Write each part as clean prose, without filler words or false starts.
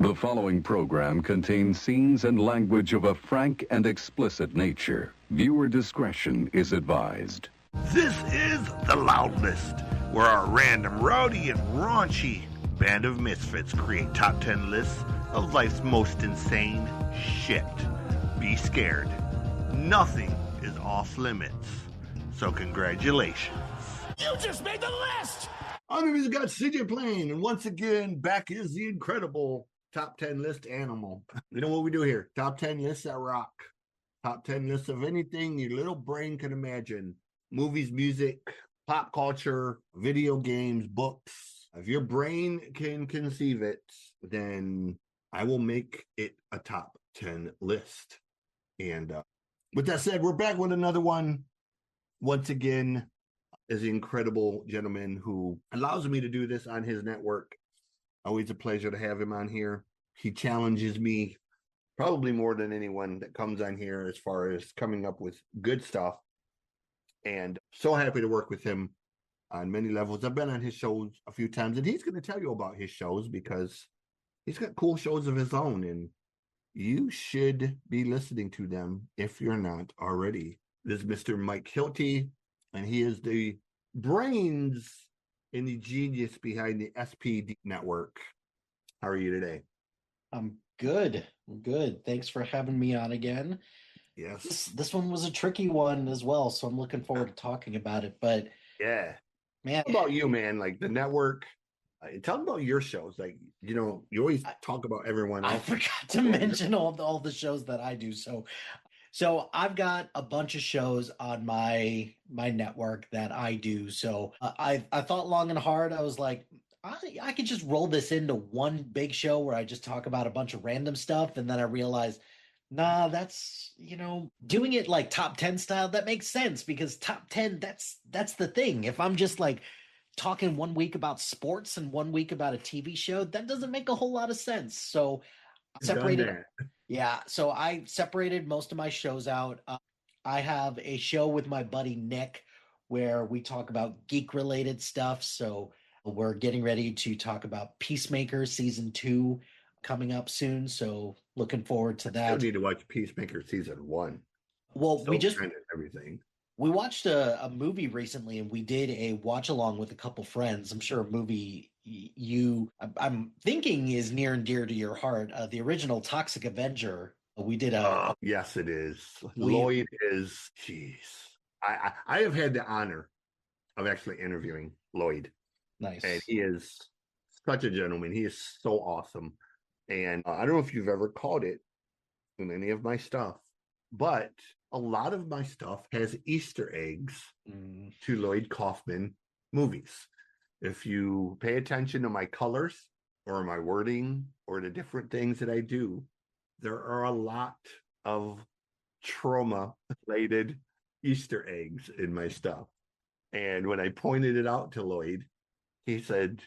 The following program contains scenes and language of a frank and explicit nature. Viewer discretion is advised. This is The Loud List, where our random, rowdy, and raunchy band of misfits create top 10 lists of life's most insane shit. Be scared. Nothing is off limits. So congratulations. You just made the list! I'm the got CJ playing, and once again, back is the incredible top 10 list animal. You know what we do here? Top 10 lists that rock. Top 10 lists of anything your little brain can imagine. Movies, music, pop culture, video games, books. If your brain can conceive it, then I will make it a top 10 list. And with that said, we're back with another one. Once again, is the incredible gentleman who allows me to do this on his network. Always a pleasure to have him on here. He challenges me probably more than anyone that comes on here as far as coming up with good stuff. And so happy to work with him on many levels. I've been on his shows a few times, and he's going to tell you about his shows because he's got cool shows of his own, and you should be listening to them if you're not already. This is Mr. Mike Hilty, and he is the brains and the genius behind the SPD network. How are you today? I'm good. I'm good. Thanks for having me on again. Yes. This one was a tricky one as well, so I'm looking forward to talking about it. But yeah, man, how about you, man? Like the network. Tell me about your shows. Like, you know, you always talk about everyone else. I forgot to mention all the shows that I do. So I've got a bunch of shows on my network that I do. So I thought long and hard. I was like, I could just roll this into one big show where I just talk about a bunch of random stuff. And then I realized, nah, that's, doing it like top 10 style, that makes sense because top 10, that's the thing. If I'm just like talking 1 week about sports and 1 week about a TV show, that doesn't make a whole lot of sense. So separated. Yeah, so I separated most of my shows out. I have a show with my buddy Nick where we talk about geek-related stuff. So we're getting ready to talk about Peacemaker Season 2 coming up soon. So looking forward to that. I need to watch Peacemaker Season 1. Well, so we just kind of everything. We watched a movie recently, and we did a watch-along with a couple friends. I'm sure a movie I'm thinking is near and dear to your heart. The original Toxic Avenger. We did a... yes, it is. Lloyd is... Jeez. I have had the honor of actually interviewing Lloyd. Nice. And he is such a gentleman. He is so awesome. And I don't know if you've ever caught it in any of my stuff, but a lot of my stuff has Easter eggs to Lloyd Kaufman movies. If you pay attention to my colors or my wording or the different things that I do, there are a lot of trauma-related Easter eggs in my stuff. And when I pointed it out to Lloyd, he said,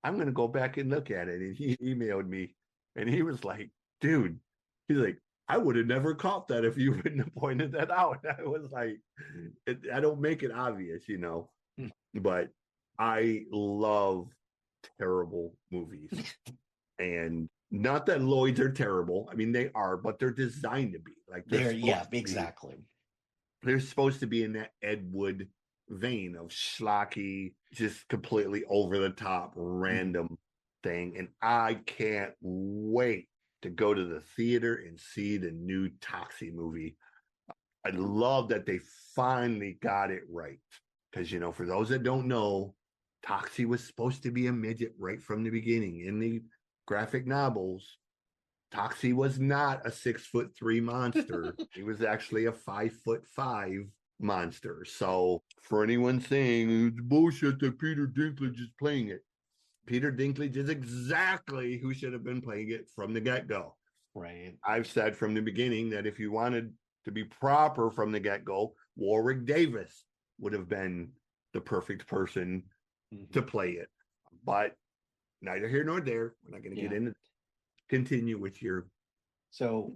I'm going to go back and look at it. And he emailed me, and he was like, dude, he's like, I would have never caught that if you wouldn't have pointed that out. I was like, I don't make it obvious, but I love terrible movies. And not that Lloyd's are terrible. I mean, they are, but they're designed to be. Like exactly. They're supposed to be in that Ed Wood vein of schlocky, just completely over the top, random thing. And I can't wait to go to the theater and see the new Toxie movie. I love that they finally got it right. Because, for those that don't know, Toxie was supposed to be a midget right from the beginning. In the graphic novels, Toxie was not a 6'3" monster. He was actually a 5'5" monster. So for anyone saying it's bullshit that Peter Dinklage is playing it, Peter Dinklage is exactly who should have been playing it from the get-go. Right. I've said from the beginning that if you wanted to be proper from the get-go, Warwick Davis would have been the perfect person to play it. But neither here nor there. We're not going to get into. Continue with your. So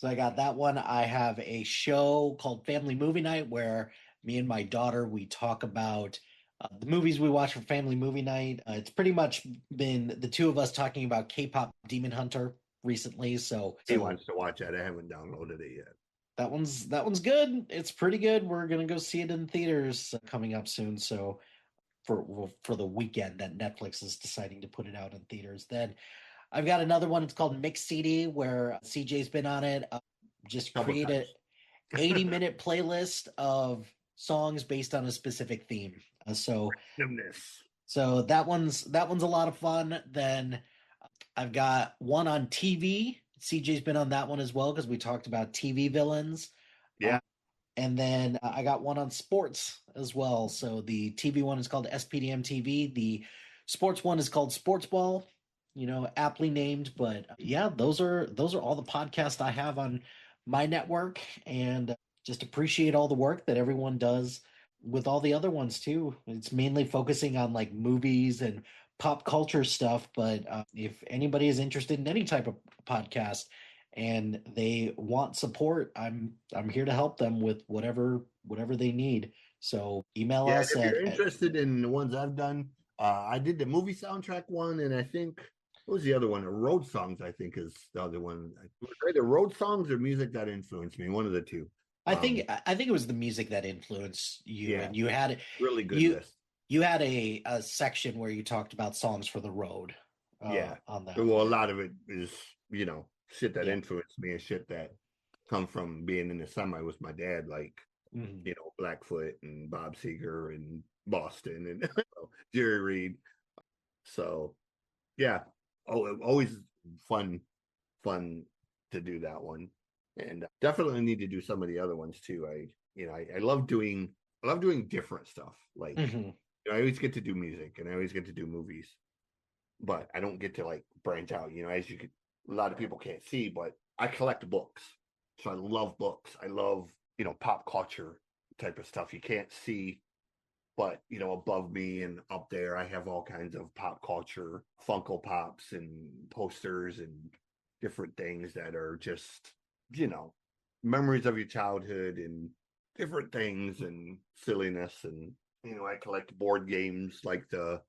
I got that one. I have a show called Family Movie Night where me and my daughter, we talk about the movies we watch for family movie night. It's pretty much been the two of us talking about K-pop Demon Hunter recently. He wants to watch that. I haven't downloaded it yet. That one's good. It's pretty good. We're gonna go see it in theaters coming up soon. So for the weekend that Netflix is deciding to put it out in theaters. Then I've got another one. It's called Mix CD, where CJ's been on it. Just create a 80-minute playlist of songs based on a specific theme. So that one's a lot of fun. Then I've got one on TV. CJ's been on that one as well because we talked about TV villains. Yeah. And then I got one on sports as well. So the TV one is called SPDM TV. The sports one is called Sports Ball. Aptly named. But yeah, those are all the podcasts I have on my network, and just appreciate all the work that everyone does with all the other ones too. It's mainly focusing on like movies and pop culture stuff, but if anybody is interested in any type of podcast and they want support, I'm here to help them with whatever they need. So email us. If you're interested in the ones I've done, I did the movie soundtrack one, and I think what was the other one? Road songs, I think, is the other one. Either road songs or music that influenced me. One of the two. I think it was the music that influenced you, and you had really good list. You had a section where you talked about songs for the road. On that. Well, a lot of it is shit that influenced me and shit that come from being in the semi with my dad, like Blackfoot and Bob Seger and Boston and Jerry Reed. So yeah, always fun to do that one, and definitely need to do some of the other ones too. I love doing different stuff. Like I always get to do music and I always get to do movies, but I don't get to like branch out. As a lot of people can't see, but I collect books, so I love books. I love pop culture type of stuff. You can't see, but above me and up there, I have all kinds of pop culture, Funko Pops and posters and different things that are just, memories of your childhood and different things and silliness. And, I collect board games like the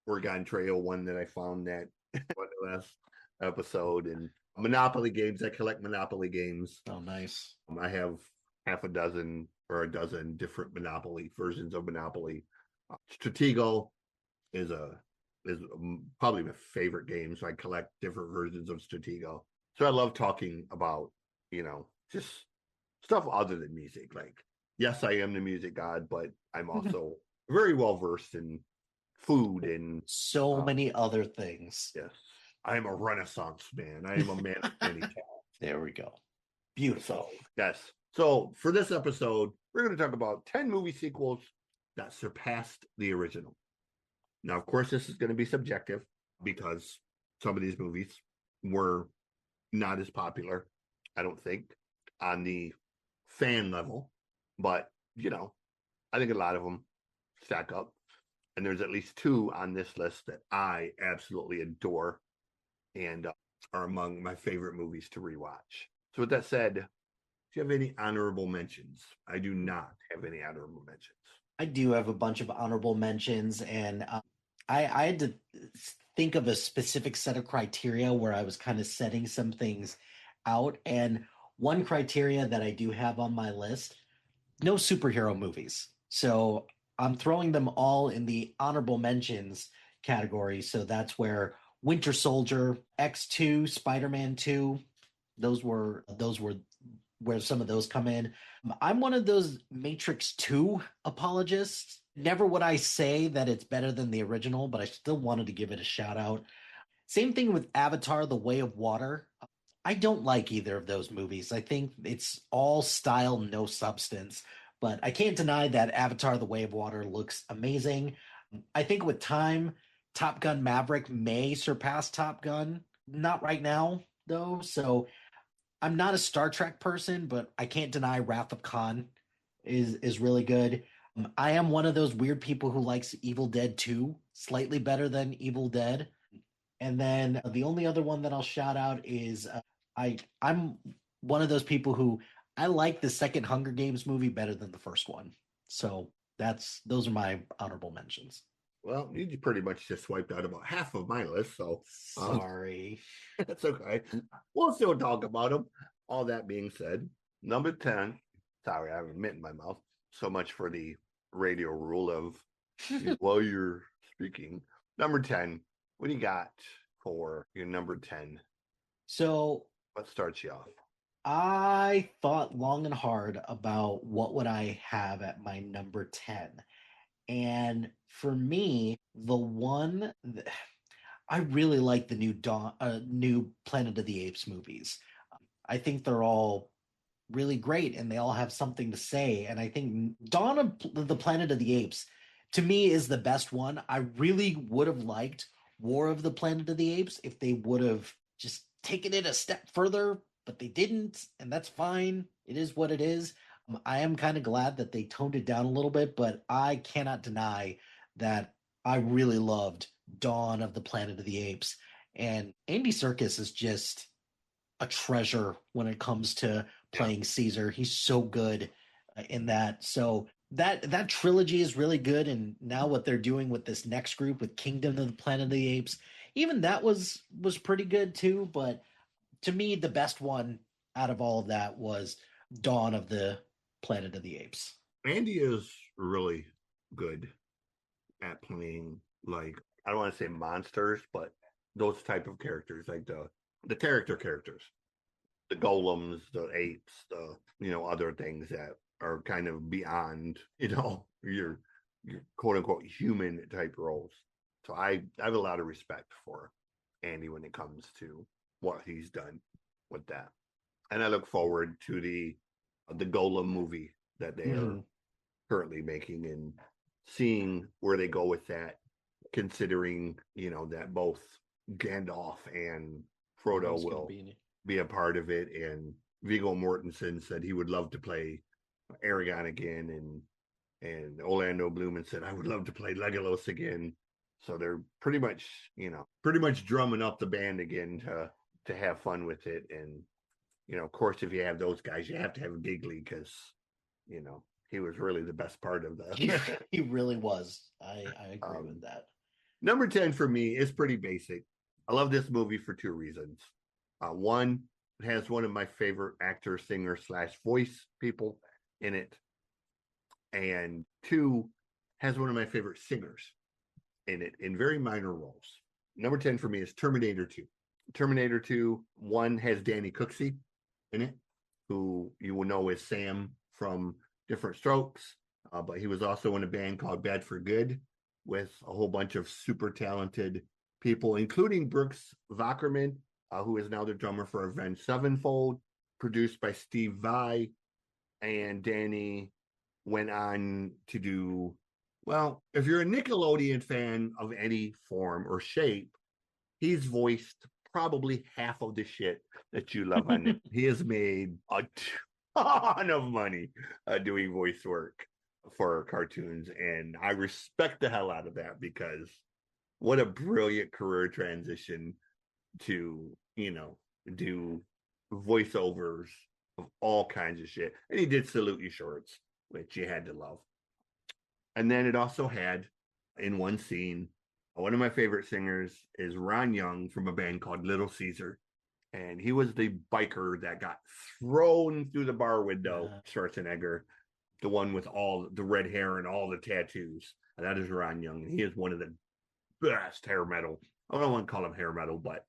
Oregon Trail one that I found that the last episode, and Monopoly games. I collect Monopoly games. Oh, nice. I have half a dozen or a dozen different Monopoly versions of Monopoly. Stratego is probably my favorite game, so I collect different versions of Stratego. So I love talking about just stuff other than music. Like, yes, I am the music god, but I'm also very well versed in food and so many other things. Yes, I am a Renaissance man. I am a man of many talents. There we go. Beautiful. Yes. So for this episode, we're going to talk about 10 movie sequels that surpassed the original. Now, of course, this is going to be subjective because some of these movies were not as popular, I don't think, on the fan level. But, I think a lot of them stack up. And there's at least two on this list that I absolutely adore and are among my favorite movies to rewatch. So with that said, do you have any honorable mentions? I do not have any honorable mentions. I do have a bunch of honorable mentions, and I had to think of a specific set of criteria where I was kind of setting some things out. And one criteria that I do have on my list, no superhero movies. So I'm throwing them all in the honorable mentions category. So that's where Winter Soldier, X2, Spider-Man 2, those were where some of those come in. I'm one of those Matrix 2 apologists. Never would I say that it's better than the original, but I still wanted to give it a shout out. Same thing with Avatar: The Way of Water. I don't like either of those movies. I think it's all style, no substance. But I can't deny that Avatar: The Way of Water looks amazing. I think with time, Top Gun Maverick may surpass Top Gun. Not right now, though. So I'm not a Star Trek person, but I can't deny Wrath of Khan is really good. I am one of those weird people who likes Evil Dead 2 slightly better than Evil Dead. And then the only other one that I'll shout out is I'm one of those people who I like the second Hunger Games movie better than the first one. So those are my honorable mentions. Well, you pretty much just swiped out about half of my list, so Sorry. that's okay. We'll still talk about them. All that being said, number 10. Sorry, I have a mint in my mouth. So much for the radio rule of while you're speaking. Number 10. What do you got for your number 10? So What starts you off? I thought long and hard about what would I have at my number 10. And for me, the one I really like the new Planet of the Apes movies. I think they're all really great and they all have something to say. And I think Dawn of the Planet of the Apes, to me, is the best one. I really would have liked War of the Planet of the Apes if they would have just taken it a step further, but they didn't, and that's fine. It is what it is. I am kind of glad that they toned it down a little bit, but I cannot deny that I really loved Dawn of the Planet of the Apes. And Andy Serkis is just a treasure when it comes to playing Caesar. He's so good in that. So that trilogy is really good. And now what they're doing with this next group with Kingdom of the Planet of the Apes, even that was pretty good too. But to me, the best one out of all of that was Dawn of the Planet of the Apes. Andy is really good at playing, like, I don't want to say monsters, but those type of characters, like the characters, the golems, the apes, the other things that are kind of beyond your quote unquote human type roles. So I have a lot of respect for Andy when it comes to what he's done with that, and I look forward to the Golem movie that they are currently making and seeing where they go with that, considering that both Gandalf and Frodo will be a part of it, and Viggo Mortensen said he would love to play Aragorn again, and Orlando Bloom said I would love to play Legolas again. So they're pretty much drumming up the band again to have fun with it. And of course, if you have those guys, you have to have Giggly because he was really the best part of the. He really was. I agree with that. Number 10 for me is pretty basic. I love this movie for two reasons. One, it has one of my favorite actor, singer / voice people in it, and two, has one of my favorite singers in it in very minor roles. Number 10 for me is Terminator 2. Terminator 2, one has Danny Cooksey in it, who you will know as Sam from Different Strokes, but he was also in a band called Bad for Good with a whole bunch of super talented people, including Brooks Vockerman, who is now the drummer for Avenged Sevenfold, produced by Steve Vai. And Danny went on to do, well, if you're a Nickelodeon fan of any form or shape, he's voiced probably half of the shit that you love on it. He has made a ton of money doing voice work for cartoons, and I respect the hell out of that because what a brilliant career transition to do voiceovers of all kinds of shit. And he did Salute You Shorts, which you had to love. And then it also had, in one scene, one of my favorite singers is Ron Young from a band called Little Caesar. And he was the biker that got thrown through the bar window, Schwarzenegger, the one with all the red hair and all the tattoos. And that is Ron Young. And he is one of the best hair metal. I don't want to call him hair metal, but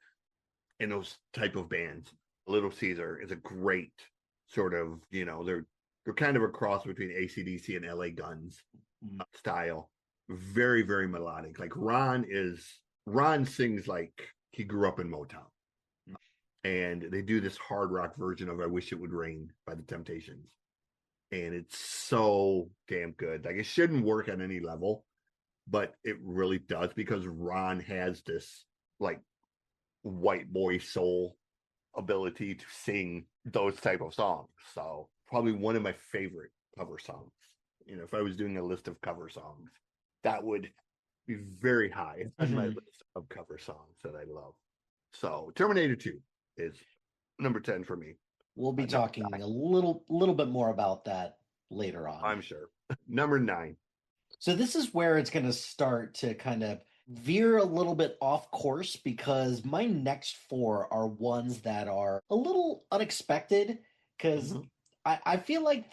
in those type of bands, Little Caesar is a great sort of, they're kind of a cross between AC/DC and LA Guns style. Very, very melodic. Like Ron sings like he grew up in Motown. And they do this hard rock version of I Wish It Would Rain by the Temptations. And it's so damn good. Like, it shouldn't work on any level, but it really does because Ron has this like white boy soul ability to sing those type of songs. So probably one of my favorite cover songs. If I was doing a list of cover songs, that would be very high on my list of cover songs that I love. So Terminator 2 is number 10 for me. We'll be talking a little bit more about that later on. I'm sure. Number 9. So this is where it's going to start to kind of veer a little bit off course because my next four are ones that are a little unexpected because I feel like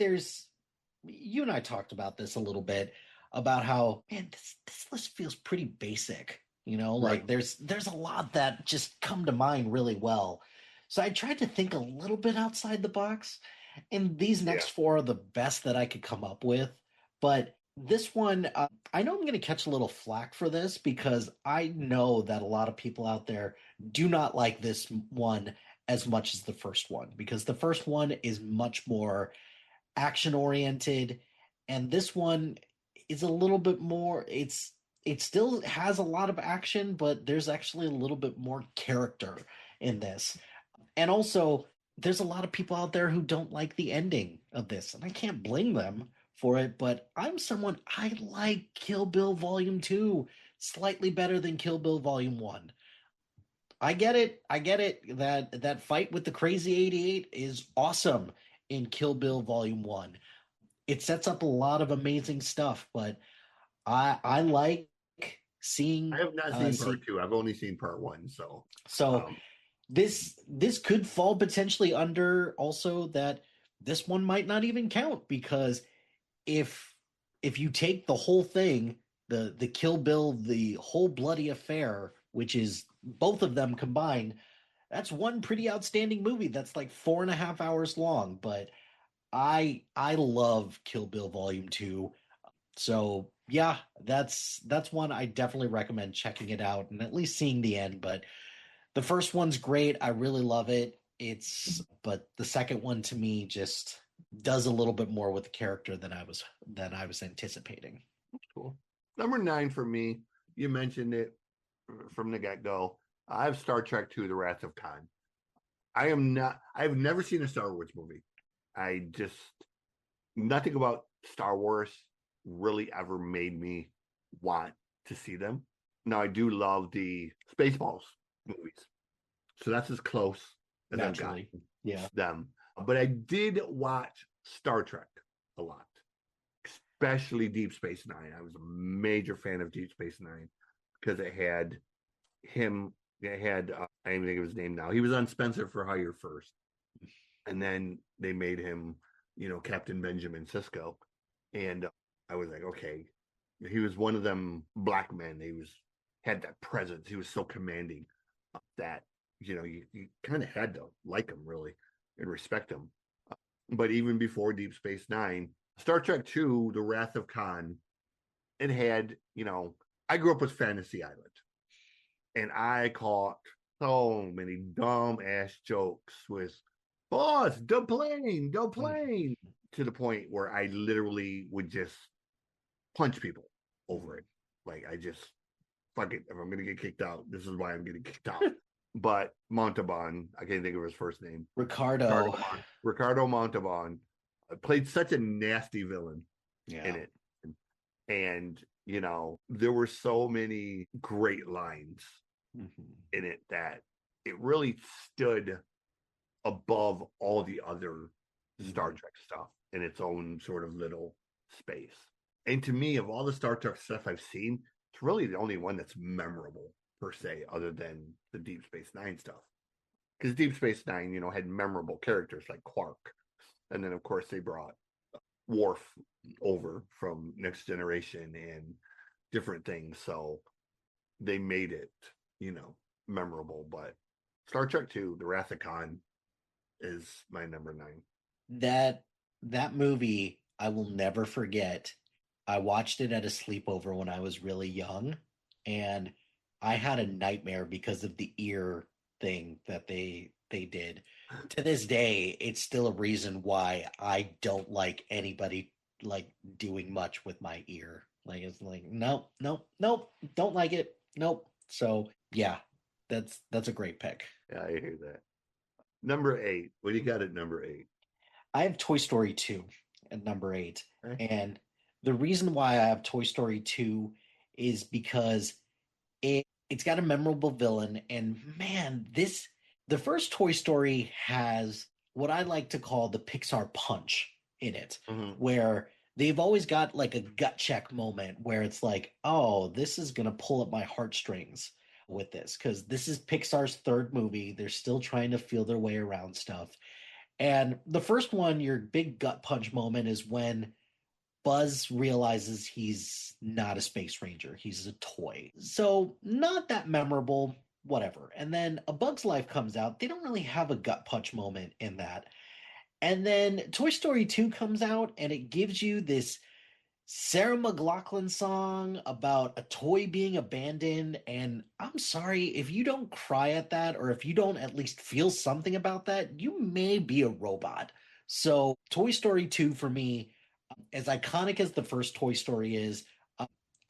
you and I talked about this a little bit about how, man, this list feels pretty basic. Like Right. there's a lot that just come to mind really well. So I tried to think a little bit outside the box, and these Yeah. next four are the best that I could come up with. But this one, I know I'm going to catch a little flack for this because I know that a lot of people out there do not like this one as much as the first one because the first one is much more action oriented, and this one is a little bit more. It still has a lot of action, but there's actually a little bit more character in this. And also, there's a lot of people out there who don't like the ending of this, and I can't blame them for it, but I like Kill Bill Volume 2 slightly better than Kill Bill Volume 1. I get it. I get it that fight with the Crazy 88 is awesome in Kill Bill Volume 1. It sets up a lot of amazing stuff, but I like seeing I have not seen part two. I've only seen part one. So, so um, this could fall potentially under also that this one might not even count because if you take the whole thing, the Kill Bill, the whole bloody affair, which is both of them combined, that's one pretty outstanding movie that's like 4.5 hours long. But I love Kill Bill Volume 2. So yeah, that's one I definitely recommend checking it out and at least seeing the end. But the first one's great. I really love it. But the second one to me just does a little bit more with the character than I was anticipating. cool. Number 9 for me. You mentioned it from the get-go. I have Star Trek II: The Wrath of Khan. I've never seen a Star Wars movie. Nothing about Star Wars really ever made me want to see them. Now I do love the Spaceballs movies, so that's as close as Naturally. I've gotten Yeah. them. But I did watch Star Trek a lot, especially Deep Space Nine. I was a major fan of Deep Space Nine because it had him. It had I don't even think of his name now. He was on Spencer for Hire first, and then they made him, Captain Benjamin Sisko, and I was like, okay, he was one of them black men. Had that presence. He was so commanding that you kind of had to like him really and respect him. But even before Deep Space Nine, Star Trek II: The Wrath of Khan, it had, I grew up with Fantasy Island, and I caught so many dumb ass jokes with boss, the plane, to the point where I literally would just punch people over it. Like I just fuck it. If I'm gonna get kicked out, this is why I'm getting kicked out. But Montalban, I can't think of his first name. Ricardo Montalban played such a nasty villain yeah. in it. And, there were so many great lines in it that it really stood above all the other Star Trek stuff in its own sort of little space. And to me, of all the Star Trek stuff I've seen, it's really the only one that's memorable per se, other than the Deep Space Nine stuff. Because Deep Space Nine, had memorable characters like Quark. And then, of course, they brought Worf over from Next Generation and different things. So they made it, memorable. But Star Trek II: The Wrath of Khan is my number 9. That movie I will never forget. I watched it at a sleepover when I was really young, and I had a nightmare because of the ear thing that they did. To this day, it's still a reason why I don't like anybody like doing much with my ear. Like it's like nope, don't like it. Nope. So yeah, that's a great pick. Yeah, I hear that. Number 8. What do you got at number 8? I have Toy Story 2 at number 8. Okay. And the reason why I have Toy Story 2 is because it's got a memorable villain. And man, the first Toy Story has what I like to call the Pixar punch in it, where they've always got like a gut check moment where it's like, oh, this is going to pull at my heartstrings with this because this is Pixar's third movie. They're still trying to feel their way around stuff. And the first one, your big gut punch moment is when Buzz realizes he's not a space ranger, he's a toy. So, not that memorable, whatever. And then A Bug's Life comes out. They don't really have a gut punch moment in that. And then Toy Story 2 comes out and it gives you this Sarah McLachlan song about a toy being abandoned. And I'm sorry, if you don't cry at that, or if you don't at least feel something about that, you may be a robot. So, Toy Story 2 for me, as iconic as the first Toy Story is,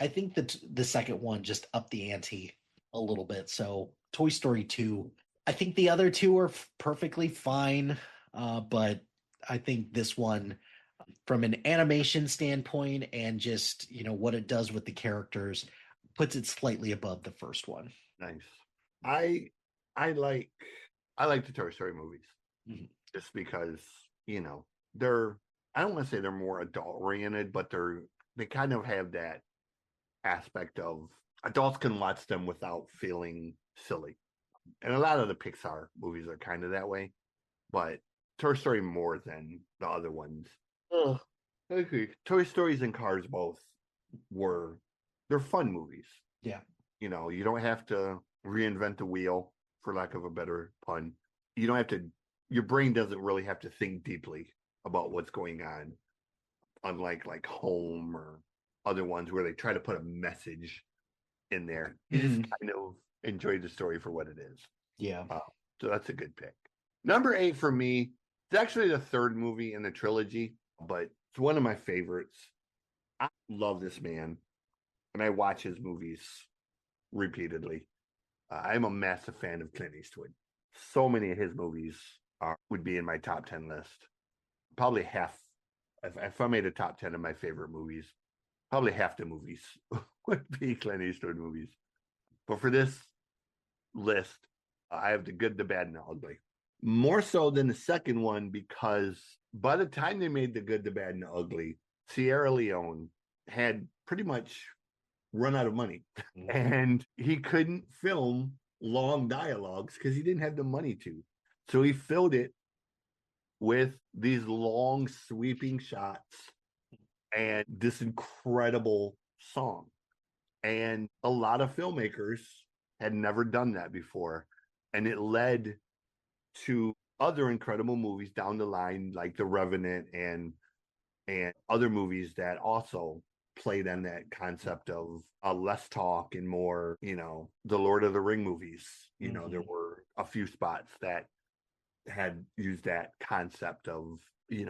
I think that the second one just upped the ante a little bit. So, Toy Story 2, I think the other two are perfectly fine, but I think this one, from an animation standpoint and just what it does with the characters, puts it slightly above the first one. Nice. I like the Toy Story movies just because they're, I don't want to say they're more adult oriented, but they kind of have that aspect of adults can watch them without feeling silly. And a lot of the Pixar movies are kind of that way, but Toy Story more than the other ones. I agree. Toy Stories and Cars both they're fun movies. Yeah. You don't have to reinvent the wheel, for lack of a better pun. You don't have to, your brain doesn't really have to think deeply about what's going on, unlike like Home or other ones where they try to put a message in there. You just kind of enjoy the story for what it is. Yeah. So that's a good pick. Number 8 for me, it's actually the third movie in the trilogy, but it's one of my favorites. I love this man, and I watch his movies repeatedly. I'm a massive fan of Clint Eastwood. So many of his movies would be in my top 10 list. Probably half, if I made a top 10 of my favorite movies, probably half the movies would be Clint Eastwood movies. But for this list, I have The Good, the Bad, and the Ugly. More so than the second one, because by the time they made The Good, the Bad, and the Ugly, Sierra Leone had pretty much run out of money. And he couldn't film long dialogues because he didn't have the money to. So he filled it with these long sweeping shots and this incredible song. And a lot of filmmakers had never done that before. And it led to other incredible movies down the line, like The Revenant and other movies that also played on that concept of less talk and more, the Lord of the Ring movies. There were a few spots that had used that concept of, the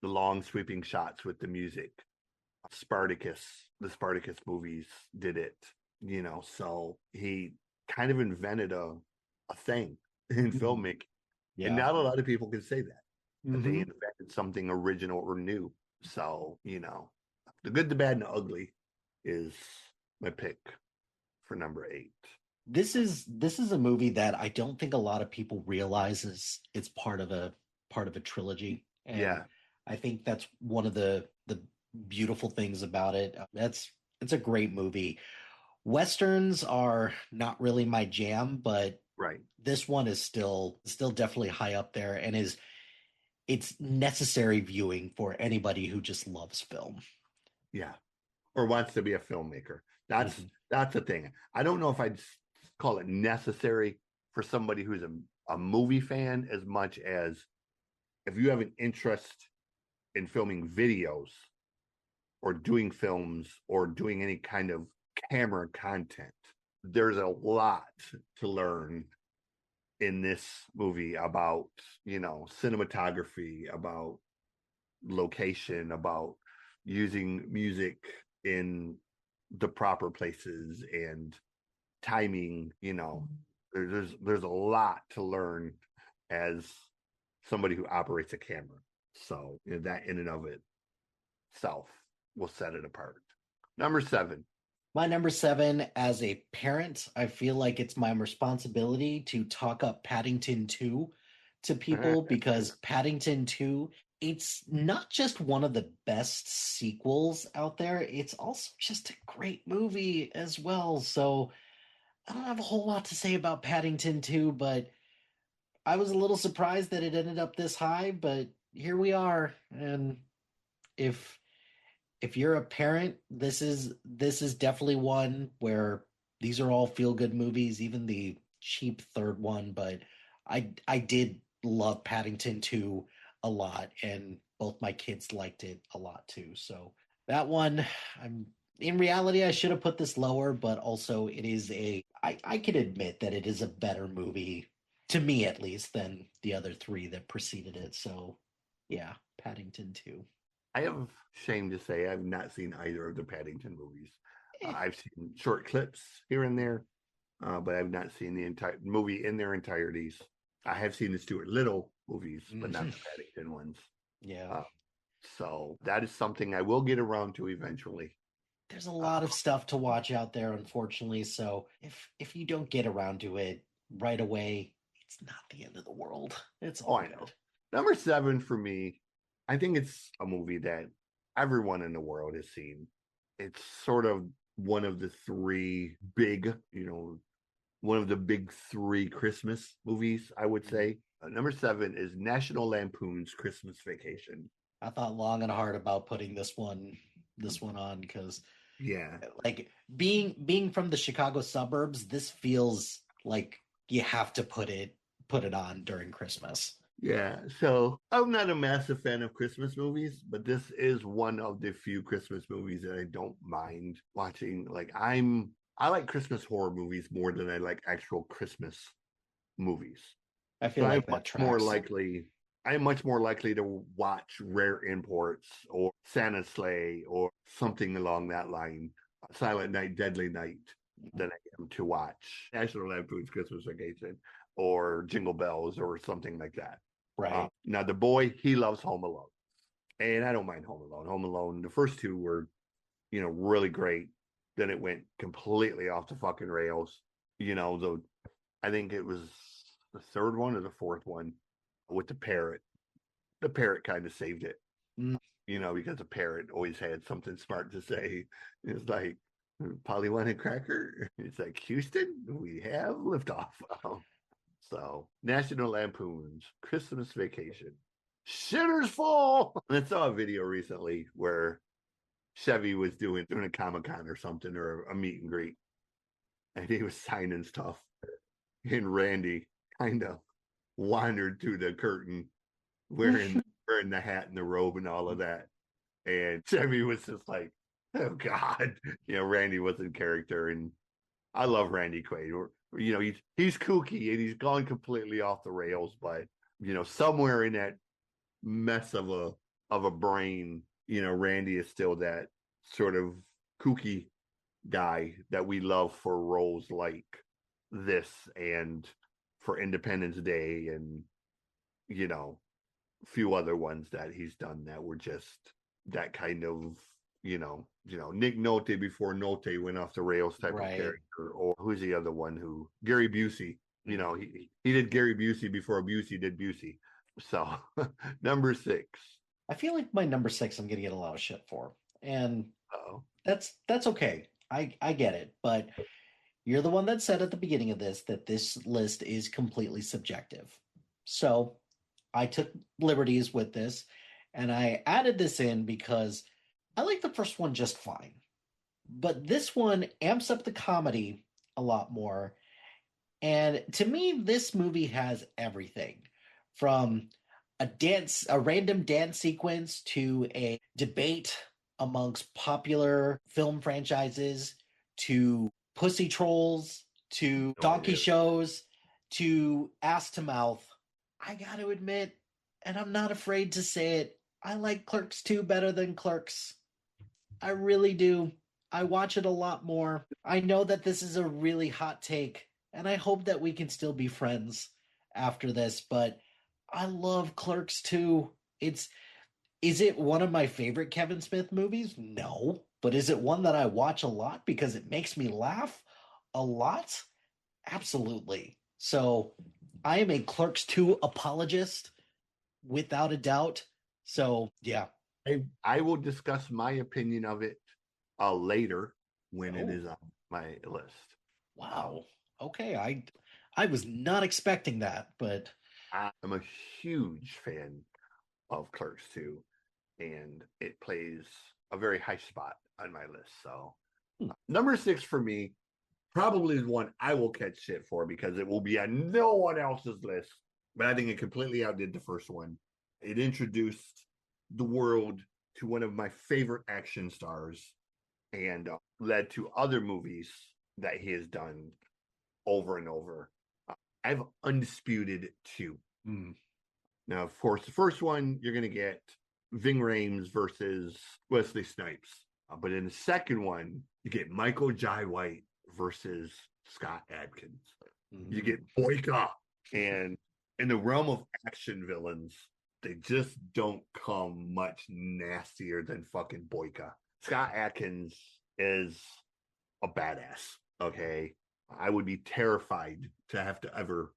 long sweeping shots with the music. The Spartacus movies did it, so he kind of invented a thing in filmmaking. Yeah. And not a lot of people can say that. They invented something original or new. So, The Good, the Bad, and the Ugly is my pick for number 8. This is a movie that I don't think a lot of people realize it's part of a trilogy. And yeah, I think that's one of the beautiful things about it. It's a great movie. Westerns are not really my jam, but right, this one is still definitely high up there, and it's necessary viewing for anybody who just loves film. Yeah, or wants to be a filmmaker. That's the thing. I don't know if I'd call it necessary for somebody who's a movie fan as much as if you have an interest in filming videos or doing films or doing any kind of camera content. There's a lot to learn in this movie about, cinematography, about location, about using music in the proper places and timing. There's a lot to learn as somebody who operates a camera. So that in and of itself will set it apart. Number 7. My number 7, as a parent, I feel like it's my responsibility to talk up Paddington 2 to people because Paddington 2 it's not just one of the best sequels out there, it's also just a great movie as well. So I don't have a whole lot to say about Paddington 2, but I was a little surprised that it ended up this high, but here we are. And if if you're a parent, this is definitely one where these are all feel good movies, even the cheap third one, but I did love Paddington 2 a lot, and both my kids liked it a lot too. So that one, I'm in reality I should have put this lower, but also it is I can admit that it is a better movie to me at least than the other three that preceded it. So yeah, Paddington 2. I have shame to say I've not seen either of the Paddington movies. Eh, I've seen short clips here and there, but I've not seen the entire movie in their entireties. I have seen the Stuart Little movies, but not the Paddington ones. yeah. Uh, so that is something I will get around to eventually. There's a lot of stuff to watch out there, unfortunately. So if you don't get around to it right away, it's not the end of the world. It's Oh, all I know. good. Number 7 for me, I think it's a movie that everyone in the world has seen. It's sort of one of the three big, one of the big three Christmas movies, I would say. Number 7 is National Lampoon's Christmas Vacation. I thought long and hard about putting this one on because Yeah. like being from the Chicago suburbs, this feels like you have to put it on during Christmas. Yeah, so I'm not a massive fan of Christmas movies, but this is one of the few Christmas movies that I don't mind watching. I like Christmas horror movies more than I like actual Christmas movies. I feel So like that tracks. I'm much more likely to watch Rare Imports or Santa's Sleigh or something along that line, Silent Night, Deadly Night, than I am to watch National Lampoon's Christmas Vacation or Jingle Bells or something like that. Right. Now the boy, he loves Home Alone, and I don't mind Home Alone. Home Alone, the first two were, really great. Then it went completely off the fucking rails. I think it was the third one or the fourth one with the parrot. The parrot kind of saved it, Mm. because the parrot always had something smart to say. It's like, Polly want a cracker? It's like, Houston, we have liftoff. So, National Lampoon's Christmas Vacation. Shitter's full. And I saw a video recently where Chevy was doing a Comic-Con or something, or a meet and greet, and he was signing stuff. And Randy kind of wandered to the curtain wearing the hat and the robe and all of that. And Chevy was just like, oh God. Randy was in character, and I love Randy Quaid. He's kooky and he's gone completely off the rails, but somewhere in that mess of a brain, Randy is still that sort of kooky guy that we love for roles like this and for Independence Day and a few other ones that he's done that were just that kind of Nick Nolte before Nolte went off the rails type of character. Or who's the other one who Gary Busey, he did Gary Busey before Busey did Busey. So number 6. I feel like my number 6 I'm gonna get a lot of shit for. And that's okay. I get it, but you're the one that said at the beginning of this that this list is completely subjective. So I took liberties with this and I added this in because I like the first one just fine. But this one amps up the comedy a lot more. And to me, this movie has everything from a random dance sequence to a debate amongst popular film franchises to pussy trolls to donkey shows to ass to mouth. I got to admit, and I'm not afraid to say it, I like Clerks 2 better than Clerks. I really do. I watch it a lot more. I know that this is a really hot take, and I hope that we can still be friends after this, but I love Clerks 2. Is it one of my favorite Kevin Smith movies? No. But is it one that I watch a lot because it makes me laugh a lot? Absolutely. So I am a Clerks 2 apologist without a doubt. So yeah. I will discuss my opinion of it later when it Oh. is on my list. Wow. Okay. I was not expecting that, but I'm a huge fan of Clerks 2, and it plays a very high spot on my list. So, number 6 for me probably is one I will catch shit for because it will be on no one else's list. But I think it completely outdid the first one. It introduced the world to one of my favorite action stars and led to other movies that he has done over and over. I have Undisputed 2. Now, of course, the first one, you're going to get Ving Rhames versus Wesley Snipes. But in the second one, you get Michael Jai White versus Scott Adkins. You get Boyka. And in the realm of action villains, they just don't come much nastier than fucking Boyka. Scott Adkins is a badass, okay? I would be terrified to have to ever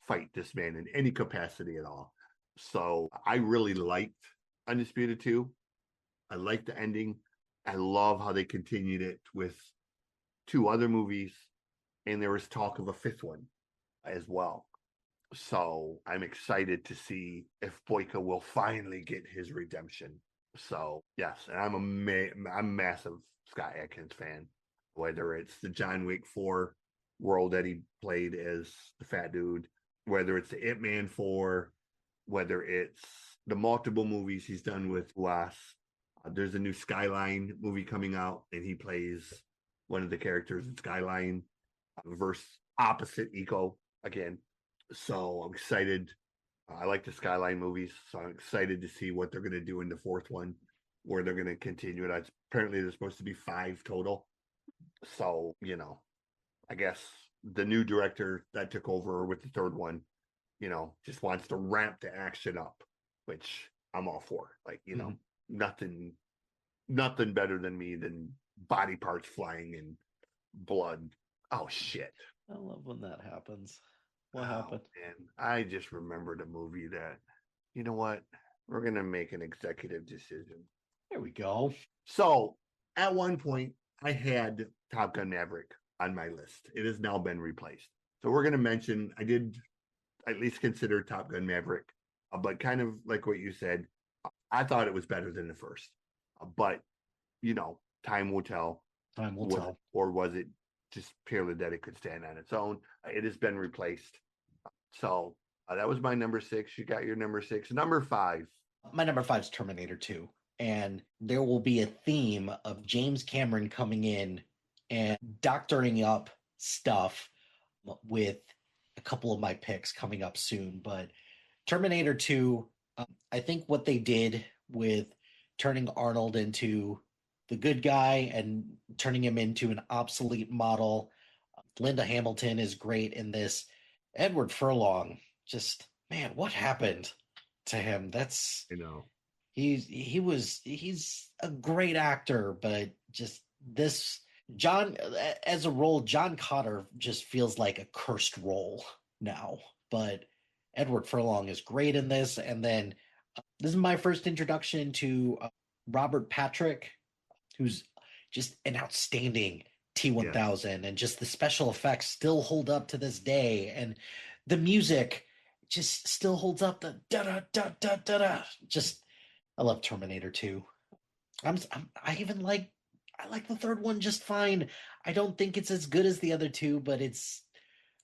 fight this man in any capacity at all. So I really liked Undisputed 2. I liked the ending. I love how they continued it with 2 other movies, and there was talk of a 5th one as well. So I'm excited to see if Boyka will finally get his redemption. So yes, and I'm a massive Scott Adkins fan. Whether it's the John Wick 4 world that he played as the fat dude, whether it's the Ip Man 4, whether it's the multiple movies he's done with Glass. There's a new Skyline movie coming out, and he plays one of the characters in Skyline versus opposite Eco again. So I'm excited. I like the Skyline movies, so I'm excited to see what they're going to do in the 4th one, where they're going to continue it. Apparently, there's supposed to be 5 total. So, I guess the new director that took over with the 3rd one, just wants to ramp the action up, which I'm all for. Like, nothing better than me than body parts flying and blood. Oh, shit. I love when that happens. What happened? And I just remembered a movie that, you know what? We're going to make an executive decision. There we go. So at one point, I had Top Gun Maverick on my list. It has now been replaced. So we're going to mention, I did at least consider Top Gun Maverick, but kind of like what you said, I thought it was better than the first. But, time will tell. Time will tell. Or was it just purely that it could stand on its own? It has been replaced. So that was my number 6. You got your number 6. Number 5. My number 5 is Terminator 2. And there will be a theme of James Cameron coming in and doctoring up stuff with a couple of my picks coming up soon. But Terminator 2, I think what they did with turning Arnold into the good guy and turning him into an obsolete model. Linda Hamilton is great in this. Edward Furlong, just, man, what happened to him? That's, he's a great actor, but just this John, as a role, John Cotter just feels like a cursed role now. But Edward Furlong is great in this. And then this is my first introduction to Robert Patrick, who's just an outstanding T-1000, and just the special effects still hold up to this day, and the music just still holds up. The da da da da da da. Just, I love Terminator 2. I like the 3rd one just fine. I don't think it's as good as the other 2, but it's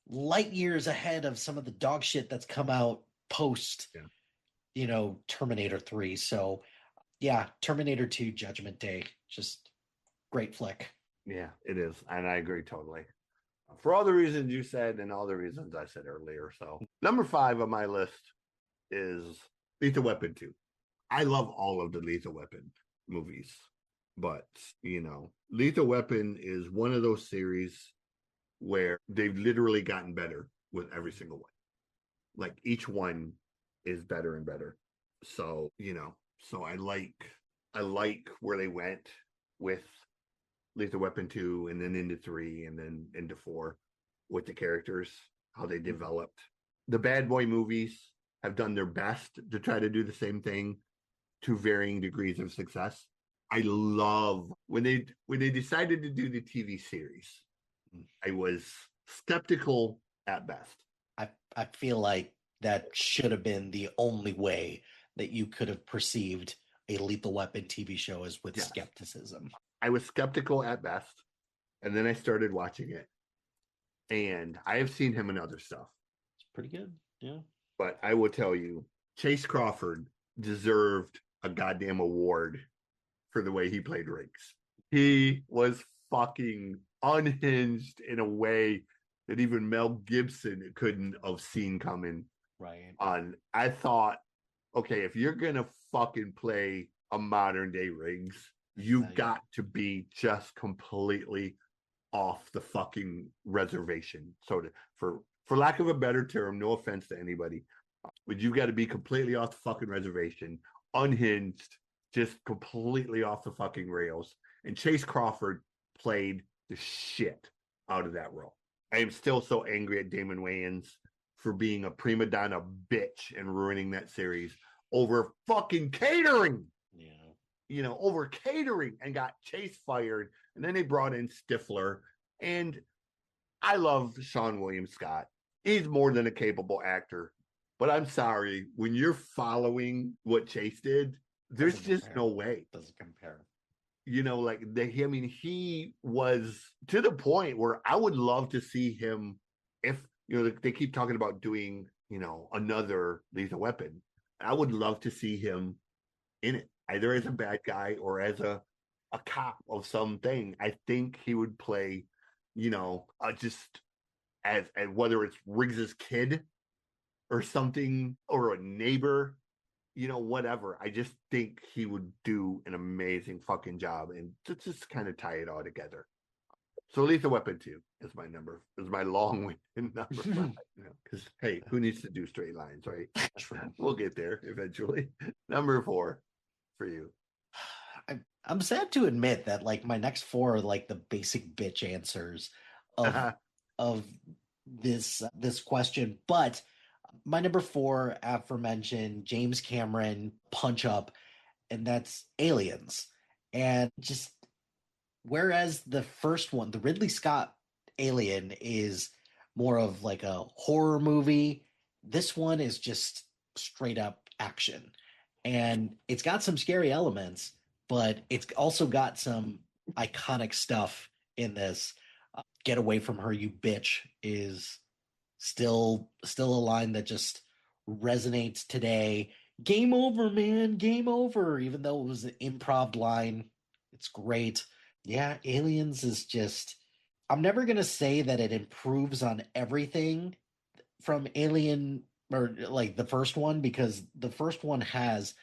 light years ahead of some of the dog shit that's come out post, Terminator 3. So, yeah, Terminator 2, Judgment Day, just great flick. Yeah, it is, and I agree totally. For all the reasons you said and all the reasons I said earlier. So, number 5 on my list is Lethal Weapon 2. I love all of the Lethal Weapon movies, but, Lethal Weapon is one of those series where they've literally gotten better with every single one. Like, each one is better and better. So, so I like where they went with Lethal Weapon 2 and then into 3 and then into 4 with the characters, how they developed. The Bad Boy movies have done their best to try to do the same thing, to varying degrees of success. I love when they decided to do the TV series. I was skeptical at best. I feel like that should have been the only way that you could have perceived a Lethal Weapon TV show, is with skepticism. I was skeptical at best, and then I started watching it, and I have seen him in other stuff. It's pretty good, yeah. But I will tell you, Chase Crawford deserved a goddamn award for the way he played Riggs. He was fucking unhinged in a way that even Mel Gibson couldn't have seen coming. Right. I thought, okay, if you're gonna fucking play a modern day Riggs, you've got to be just completely off the fucking reservation. So for lack of a better term, no offense to anybody, but you've got to be completely off the fucking reservation, unhinged, just completely off the fucking rails. And Chase Crawford played the shit out of that role. I am still so angry at Damon Wayans for being a prima donna bitch and ruining that series over fucking catering. Yeah. You know, over catering, and got Chase fired. And then they brought in Stifler. And I love Sean William Scott. He's more than a capable actor. But I'm sorry, when you're following what Chase did, there's just no way. Doesn't compare. You know, like he was to the point where I would love to see him, if, you know, they keep talking about doing, you know, another Lethal Weapon. I would love to see him in it, either as a bad guy or as a cop of something. I think he would play, you know, just as whether it's Riggs's kid or something, or a neighbor, you know, whatever. I just think he would do an amazing fucking job, and to just kind of tie it all together. So Lethal Weapon 2 is my long-winded number 5. You know, because hey, who needs to do straight lines, right? We'll get there eventually. Number 4 for you. I'm sad to admit that like my next 4 are like the basic bitch answers of this question, but my number 4, aforementioned James Cameron punch up, and that's Aliens. And just whereas the first one, the Ridley Scott Alien, is more of like a horror movie, this one is just straight up action. And it's got some scary elements, but it's also got some iconic stuff in this. Get away from her, you bitch, is still a line that just resonates today. Game over, man, game over. Even though it was an improv line, it's great. Yeah, Aliens is just, I'm never going to say that it improves on everything from Alien, or like the first one, because the first one has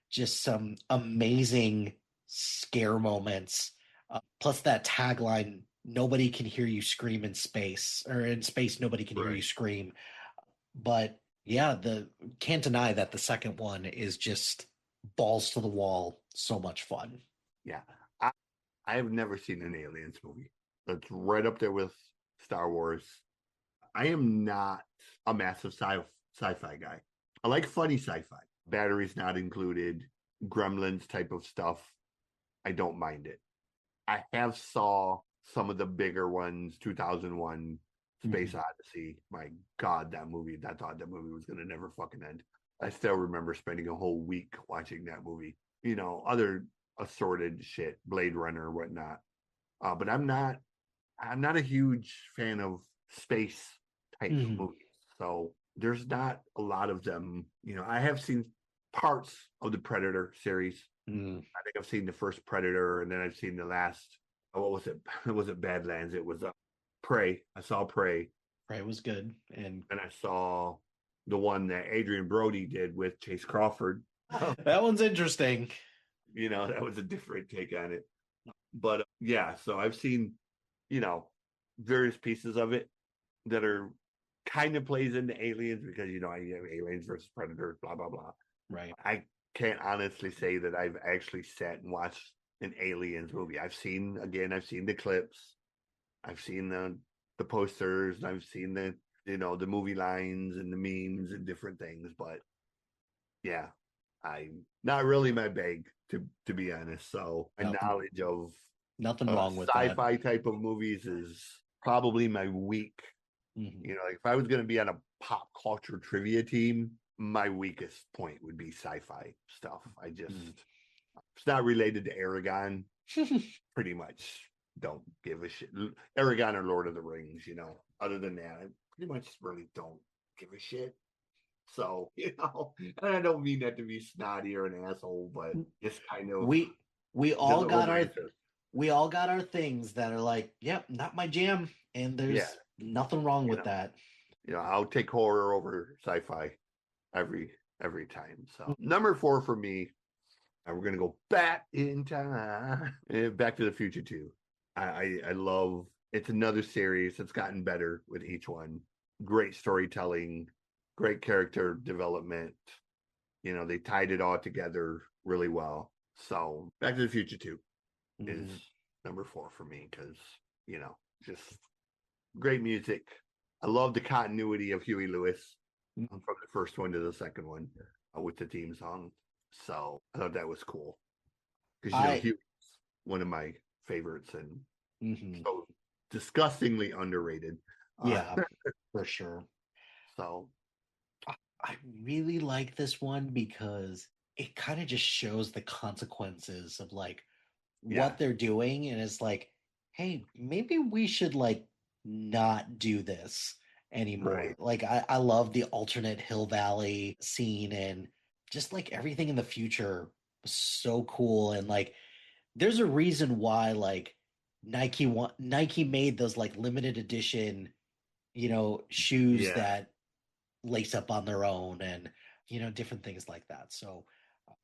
just some amazing scare moments. Plus that tagline, nobody can hear you scream in space, or in space, nobody can hear you scream. But yeah, can't deny that the second one is just balls to the wall. So much fun. Yeah. I have never seen an Aliens movie. That's right up there with Star Wars. I am not a massive sci-fi guy. I like funny sci-fi. Batteries not included, Gremlins type of stuff. I don't mind it. I have saw some of the bigger ones, 2001, Space Odyssey. My God, that movie, I thought that movie was going to never fucking end. I still remember spending a whole week watching that movie. You know, other assorted shit, Blade Runner, whatnot. But I'm not a huge fan of space type movies. So there's not a lot of them. You know, I have seen parts of the Predator series. I think I've seen the first Predator, and then I've seen the last, what was it? It wasn't Badlands. It was Prey. I saw Prey. Prey was good. And I saw the one that Adrian Brody did with Chase Crawford. That one's interesting. You know, that was a different take on it. But yeah, so I've seen, you know, various pieces of it that are kind of plays into Aliens, because, you know, I have Aliens versus Predator, blah, blah, blah. Right. I can't honestly say that I've actually sat and watched an Aliens movie. I've seen the clips. I've seen the posters. I've seen the, you know, the movie lines and the memes and different things. But yeah, I'm not really my bag, to be honest. So my knowledge of Nothing wrong with that. sci-fi type of movies is probably my weak. Mhm. You know, like if I was going to be on a pop culture trivia team, my weakest point would be sci-fi stuff. I just, it's not related to Aragon. Pretty much don't give a shit. Aragon or Lord of the Rings, you know. Other than that, I pretty much really don't give a shit. So, you know, and I don't mean that to be snotty or an asshole, but just kind of we all doesn't got hold my our interest. we all got our things that are like, yep, not my jam, and there's nothing wrong with that. You know, I'll take horror over sci-fi every time. So number 4 for me, and we're gonna go back in time, Back to the Future 2. I love. It's another series that's gotten better with each one. Great storytelling, great character development. You know, they tied it all together really well. So Back to the Future 2 is number 4 for me because, you know, just great music. I love the continuity of Huey Lewis from the first one to the second one with the theme song. So I thought that was cool because, you know, Huey's one of my favorites and so disgustingly underrated. Yeah, for sure. So I really like this one because it kind of just shows the consequences of like what they're doing, and it's like, hey, maybe we should like not do this anymore. Right. Like I love the alternate Hill Valley scene, and just like everything in the future was so cool. And like there's a reason why like Nike made those like limited edition, shoes that lace up on their own, and different things like that. So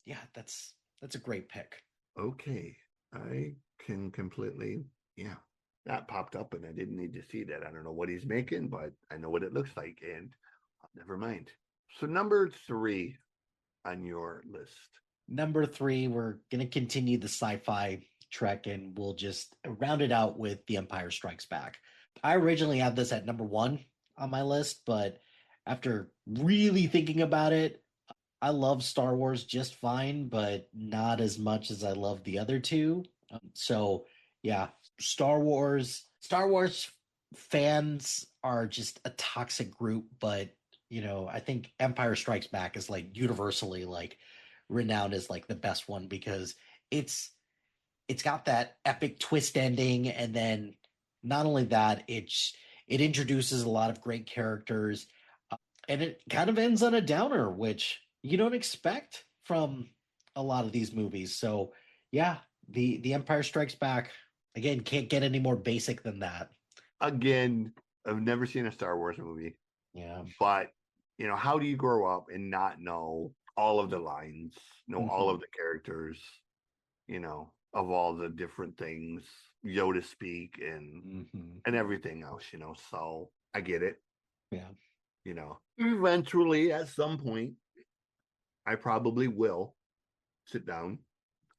yeah, that's a great pick. Okay, I can completely, that popped up and I didn't need to see that. I don't know what he's making, but I know what it looks like, and never mind. So number 3 on your list. Number 3, we're gonna continue the sci-fi trek, and we'll just round it out with The Empire Strikes Back. I originally had this at number 1 on my list, but after really thinking about it, I love Star Wars just fine, but not as much as I love the other two. So yeah, Star Wars fans are just a toxic group, but I think Empire Strikes Back is like universally like renowned as like the best one because it's got that epic twist ending, and then not only that, it introduces a lot of great characters, and it kind of ends on a downer, which you don't expect from a lot of these movies. So yeah, the Empire Strikes Back, again, can't get any more basic than that. Again, I've never seen a Star Wars movie. Yeah. But, how do you grow up and not know all of the lines, all of the characters, of all the different things, Yoda speak and everything else, so I get it. Yeah. Eventually at some point, I probably will sit down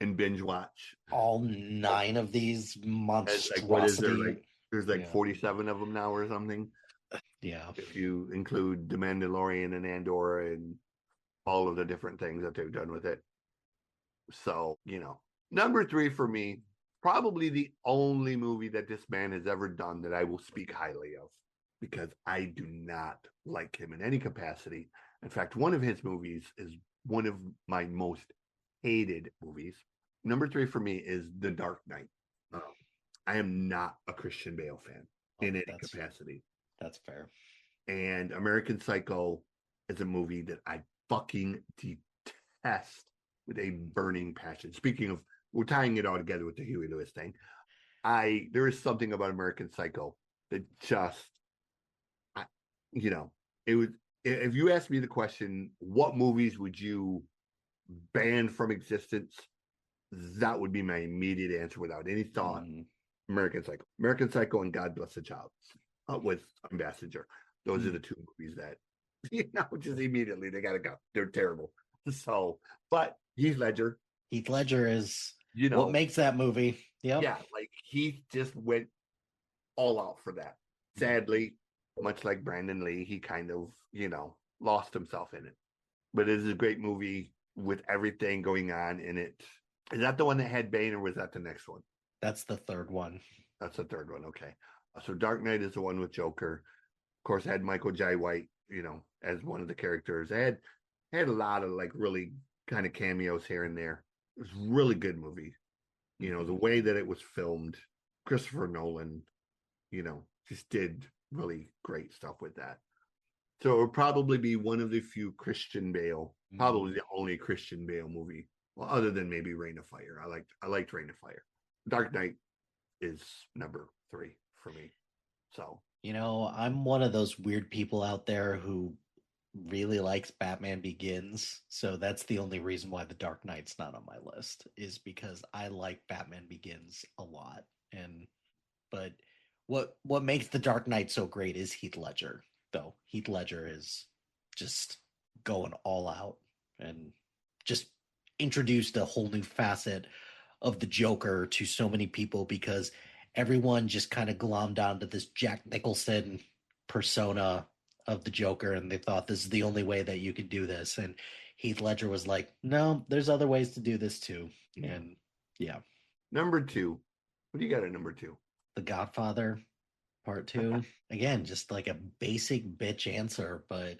and binge watch all 9 of these monstrosities. Like, what is there, like, there's like 47 of them now or something. Yeah. If you include The Mandalorian and Andor and all of the different things that they've done with it. So, number 3 for me, probably the only movie that this man has ever done that I will speak highly of, because I do not like him in any capacity. In fact, one of his movies is one of my most hated movies. Number 3 for me is The Dark Knight. I am not a Christian Bale fan in any capacity. That's fair. And American Psycho is a movie that I fucking detest with a burning passion. Speaking of, we're tying it all together with the Huey Lewis thing. There is something about American Psycho that just, it would, if you asked me the question, what movies would you ban from existence? That would be my immediate answer without any thought. American Psycho and God Bless the Child with Ambassador. Those are the 2 movies that, just immediately they gotta go. They're terrible. So, but Heath Ledger is, what makes that movie. Yep. Yeah, like he just went all out for that. Sadly, much like Brandon Lee, he kind of, lost himself in it. But it is a great movie. with everything going on in it. Is that the one that had Bane, or was that the next one? That's the third one. That's the third one. Okay. So Dark Knight is the one with Joker. Of course, it had Michael Jai White, as one of the characters. It had a lot of like really kind of cameos here and there. It was a really good movie. The way that it was filmed, Christopher Nolan, just did really great stuff with that. So it would probably be one of the few Christian Bale, probably the only Christian Bale movie. Well, other than maybe Reign of Fire. I liked Reign of Fire. Dark Knight is number 3 for me. So I'm one of those weird people out there who really likes Batman Begins. So that's the only reason why The Dark Knight's not on my list, is because I like Batman Begins a lot. But what makes The Dark Knight so great is Heath Ledger, though. Heath Ledger is just going all out and just introduced a whole new facet of the Joker to so many people, because everyone just kind of glommed onto this Jack Nicholson persona of the Joker, and they thought this is the only way that you could do this. And Heath Ledger was like, no, there's other ways to do this too. Yeah. And yeah. Number 2. What do you got at number 2? The Godfather Part 2. Again, just like a basic bitch answer, but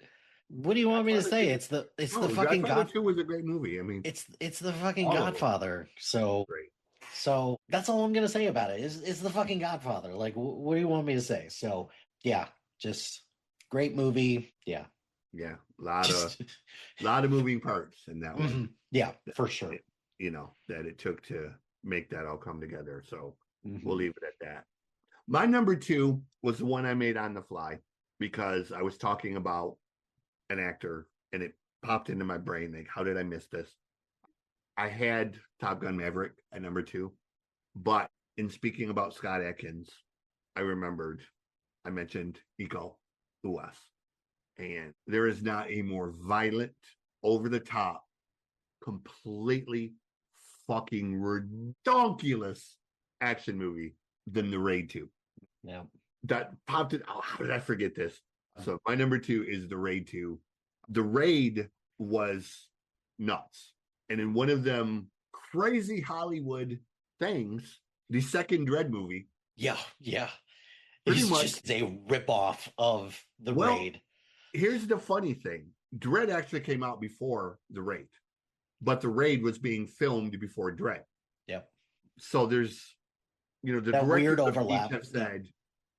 what do you want me to say? It's the fucking Godfather 2 was a great movie. I mean, it's the fucking Godfather. So great. So that's all I'm gonna say about it. Is the fucking Godfather. Like, what do you want me to say? So yeah, just great movie. Yeah, a lot of moving parts in that one. Yeah, for sure. That it took to make that all come together. So we'll leave it at that. My number 2 was the one I made on the fly, because I was talking about an actor and it popped into my brain. Like, how did I miss this? I had Top Gun Maverick at number 2, but in speaking about Scott Adkins, I mentioned Iko Uwais, and there is not a more violent, over the top, completely fucking ridiculous action movie than The Raid 2. Yeah, that popped it. Oh, how did I forget this? So my number 2 is The Raid 2. The Raid was nuts. And in one of them crazy Hollywood things, the second Dredd movie. Yeah. Pretty It's much just a ripoff of The Raid. Here's the funny thing. Dredd actually came out before The Raid, but The Raid was being filmed before Dredd. Yep. So there's, the that weird directors overlap. have said,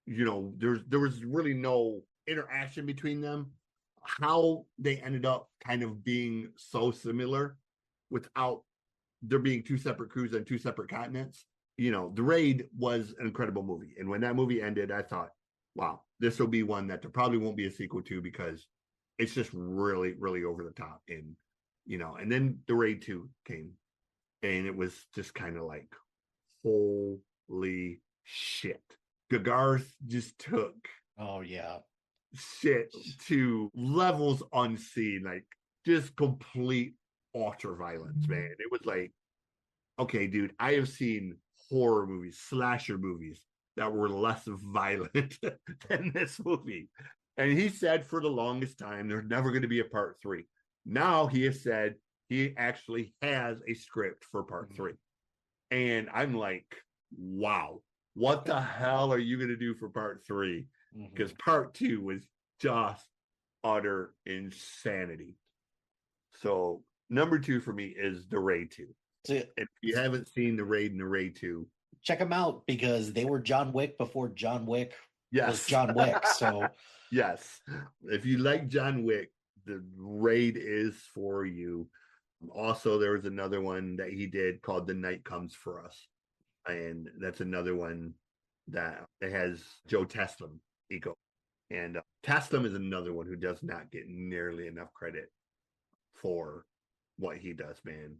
there was really no interaction between them. How they ended up kind of being so similar without there being 2 separate crews on 2 separate continents. The Raid was an incredible movie. And when that movie ended, I thought, wow, this will be one that there probably won't be a sequel to, because it's just really, really over the top. And, and then The Raid 2 came, and it was just kind of like, holy shit. Gagarth just took shit to levels unseen, like just complete ultra violence, man. It was like, okay, dude, I have seen horror movies, slasher movies that were less violent than this movie. And he said for the longest time, there's never going to be a part 3. Now he has said he actually has a script for part 3. And I'm like, wow, what the hell are you going to do for part 3? Because part 2 was just utter insanity. So number 2 for me is The Raid 2. If you haven't seen The Raid and The Raid 2, check them out, because they were John Wick before John Wick was yes. John Wick. So yes, if you like John Wick, The Raid is for you. Also, there was another one that he did called The Night Comes for Us, and that's another one that it has Joe Taslim, Iko. And Taslim is another one who does not get nearly enough credit for what he does, man.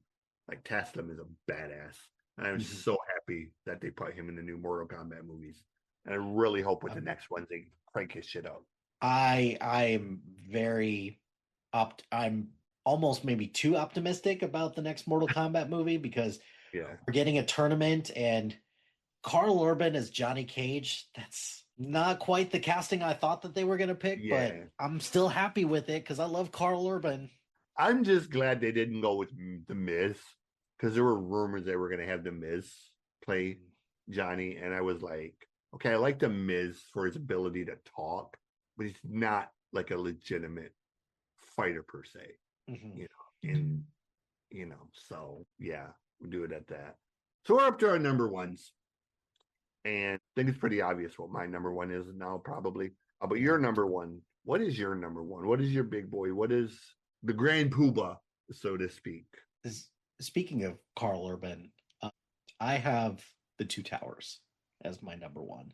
Like, Taslim is a badass. And I'm so happy that they put him in the new Mortal Kombat movies. And I really hope with the next ones they crank his shit up. I'm very I'm almost maybe too optimistic about the next Mortal Kombat movie, because we're getting a tournament, and Carl Urban as Johnny Cage. That's not quite the casting I thought that they were going to pick, but I'm still happy with it because I love Carl Urban. I'm just glad they didn't go with The Miz, because there were rumors they were going to have The Miz play Johnny, and I was like, okay, I like The Miz for his ability to talk, but he's not like a legitimate fighter per se, Mhm. and so yeah, we'll do it at that. So we're up to our number ones, and I think it's pretty obvious what my number one is now, probably. But your number one, what is your number one? What is your big boy? What is the grand poobah, so to speak? Speaking of Carl Urban, uh, I have The Two Towers as my number one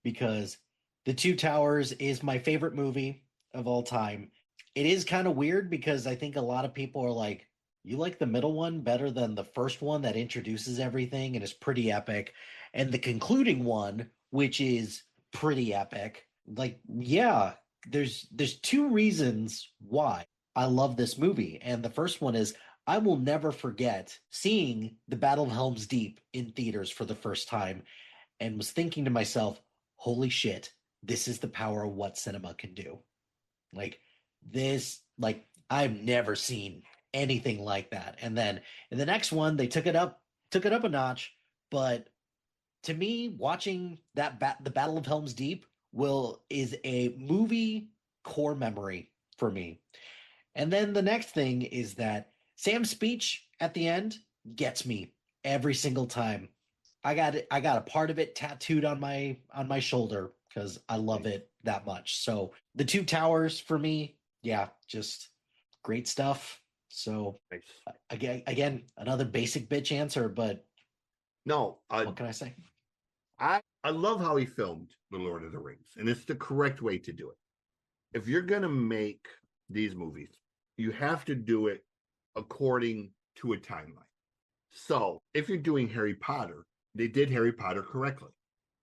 because The Two Towers is my favorite movie of all time. It is kind of weird because I think a lot of people are like, you like the middle one better than the first one that introduces everything and is pretty epic. And the concluding one, which is pretty epic. Like, yeah, there's two reasons why I love this movie. And the first one is I will never forget seeing the Battle of Helm's Deep in theaters for the first time and was thinking to myself, holy shit, this is the power of what cinema can do. Like this, like I've never seen anything like that. And then in the next one, they took it up a notch. But to me, watching the Battle of Helm's Deep is a movie core memory for me. And then the next thing is that Sam's speech at the end gets me every single time. I got a part of it tattooed on my shoulder because I love it that much. So the Two Towers for me, yeah, just great stuff. So Nice. again, another basic bitch answer, but No, what can I say? I love how he filmed The Lord of the Rings, and it's the correct way to do it. If you're gonna make these movies, you have to do it according to a timeline. So if you're doing Harry Potter, they did Harry Potter correctly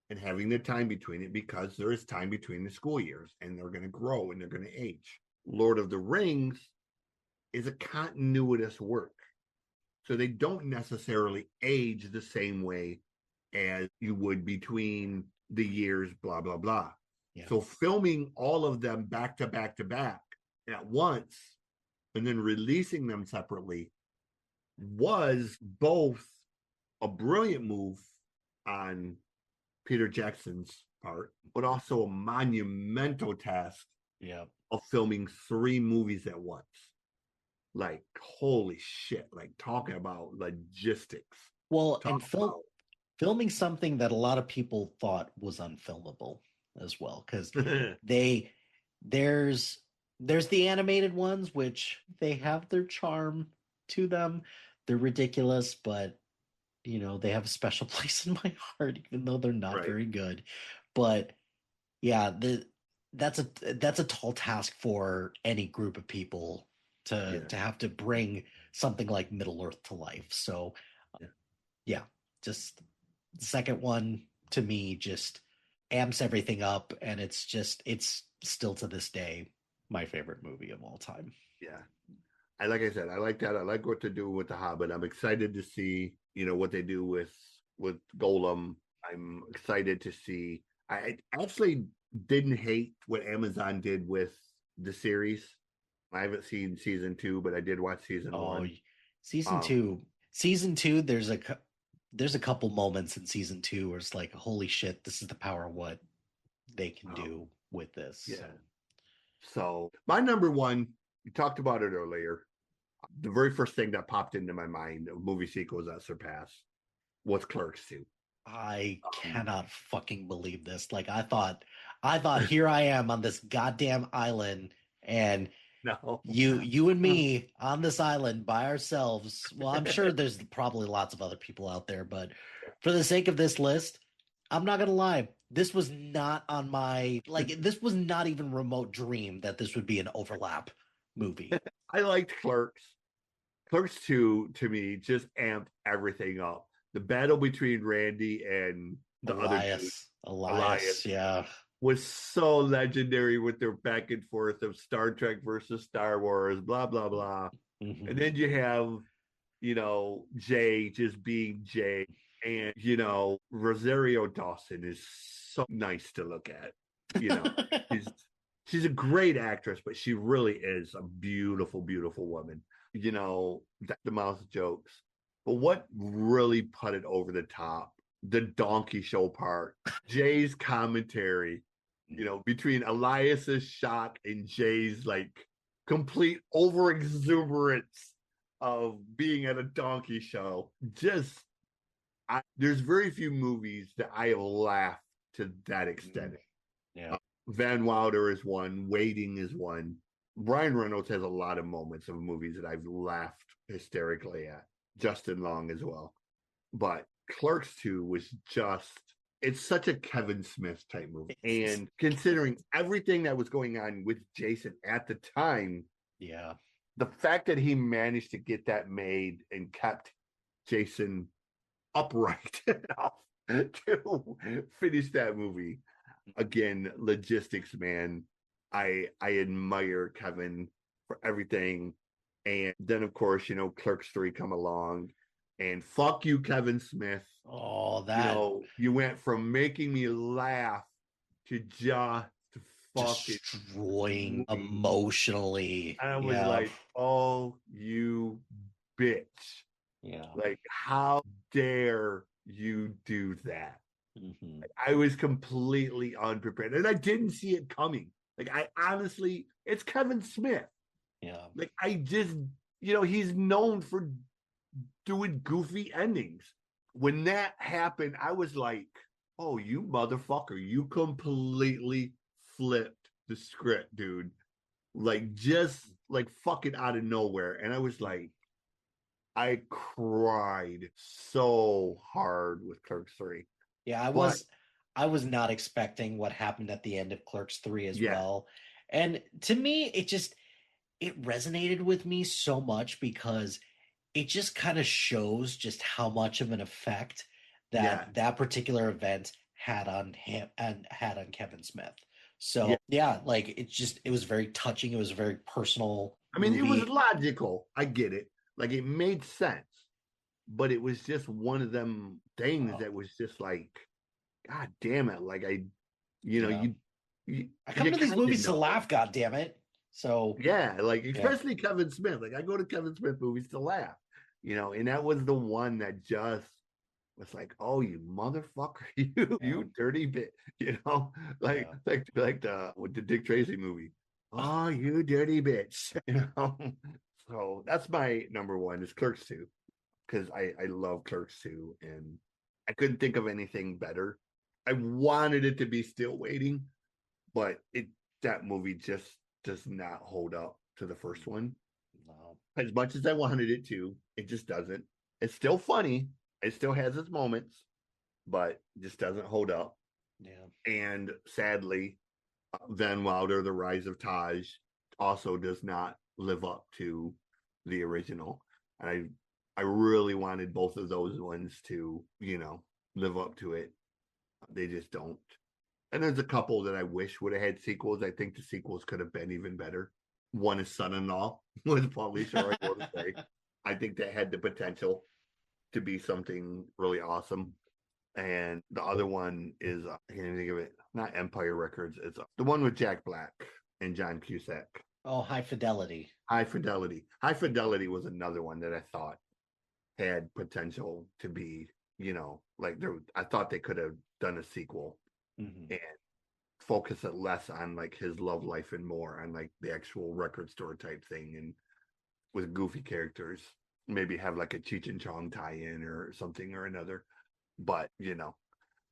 and having the time between it, because there is time between the school years and they're going to grow and they're going to age. Lord of the Rings is a continuous work. So they don't necessarily age the same way as you would between the years, blah, blah, blah. Yeah. So filming all of them back to back to back at once and then releasing them separately was both a brilliant move on Peter Jackson's part, but also a monumental task of filming 3 movies at once. Like, holy shit, like talking about logistics. Well, and filming something that a lot of people thought was unfilmable as well, because there's the animated ones, which they have their charm to them. They're ridiculous, but they have a special place in my heart, even though they're not very good. But yeah, that's a tall task for any group of people to have to bring something like Middle Earth to life. So yeah, just the second one to me just amps everything up, and it's still to this day my favorite movie of all time. Yeah. Like I said, I like that. I like what they're doing with The Hobbit. I'm excited to see, what they do with Golem. I'm excited to see. I actually didn't hate what Amazon did with the series. I haven't seen season 2, but I did watch season 1. Season two. There's a couple moments in season 2 where it's like, holy shit, this is the power of what they can do with this. Yeah. So my number one, we talked about it earlier. The very first thing that popped into my mind of movie sequels that surpassed was Clerks 2. I cannot fucking believe this. Like I thought here I am on this goddamn island, and you and me on this island by ourselves. Well, I'm sure there's probably lots of other people out there, but for the sake of this list, I'm not gonna lie. This was not on my this was not even remote dream that this would be an overlap movie. I liked Clerks. Clerks 2 to me just amped everything up. The battle between Randy and the Elias, yeah, was so legendary with their back and forth of Star Trek versus Star Wars, blah blah blah. Mm-hmm. And then you have, Jay just being Jay, and Rosario Dawson is so nice to look at. she's a great actress, but she really is a beautiful, beautiful woman. You know, the mouth jokes. But what really put it over the top, the donkey show part, Jay's commentary, you know, between Elias's shock and Jay's like complete over exuberance of being at a donkey show. Just, there's very few movies that I have laughed to that extent. Yeah. Van Wilder is one, Waiting is one. Ryan Reynolds has a lot of moments of movies that I've laughed hysterically at. Justin Long as well. But Clerks 2 was just, it's such a Kevin Smith type movie. And considering everything that was going on with Jason at the time, yeah, the fact that he managed to get that made and kept Jason upright enough to finish that movie. Again, logistics, man. I admire Kevin for everything. And then, of course, you know, Clerks 3 come along, and fuck you, Kevin Smith. Oh, that, you know, you went from making me laugh to just fucking destroying emotionally. And I was like, oh, you bitch. Yeah. Like, how dare you do that? Mm-hmm. Like, I was completely unprepared, and I didn't see it coming. Like, I honestly, it's Kevin Smith. Yeah. Like, I just, you know, he's known for doing goofy endings. When that happened, I was like, oh, you motherfucker, you completely flipped the script, dude. Like, just like fucking out of nowhere. And I was like, I cried so hard with Clerks 3. Yeah, I was not expecting what happened at the end of Clerks 3 as well. And to me, it resonated with me so much because it just kind of shows just how much of an effect that particular event had on him and had on Kevin Smith. So like it was very touching. It was a very personal. I mean, movie. It was logical. I get it. Like, it made sense. But it was just one of them things that was just like, God damn it. Like, I come to these movies to laugh, God damn it. So like, especially Kevin Smith. Like, I go to Kevin Smith movies to laugh, you know, and that was the one that just was like, oh, you motherfucker, you dirty bit, you know, like the Dick Tracy movie. Oh, you dirty bitch, you know. So that's my number one is Clerks 2, because I love Clerks 2, and I couldn't think of anything better. I wanted it to be Still Waiting, but that movie just does not hold up to the first one. No. As much as I wanted it to, it just doesn't. It's still funny. It still has its moments, but just doesn't hold up. Yeah. And sadly, Van Wilder, The Rise of Taj, also does not live up to the original. And I really wanted both of those ones to, you know, live up to it. They just don't. And there's a couple that I wish would have had sequels. I think the sequels could have been even better. One is Son-in-Law with Pauly Shore, I will say. I think that had the potential to be something really awesome. And the other one is, I can't even think of it, not Empire Records. It's the one with Jack Black and John Cusack. Oh, High Fidelity. High Fidelity. High Fidelity was another one that I thought had potential to be, you know, like I thought they could have done a sequel and focus it less on like his love life and more on like the actual record store type thing, and with goofy characters, maybe have like a Cheech and Chong tie-in or something or another. But, you know,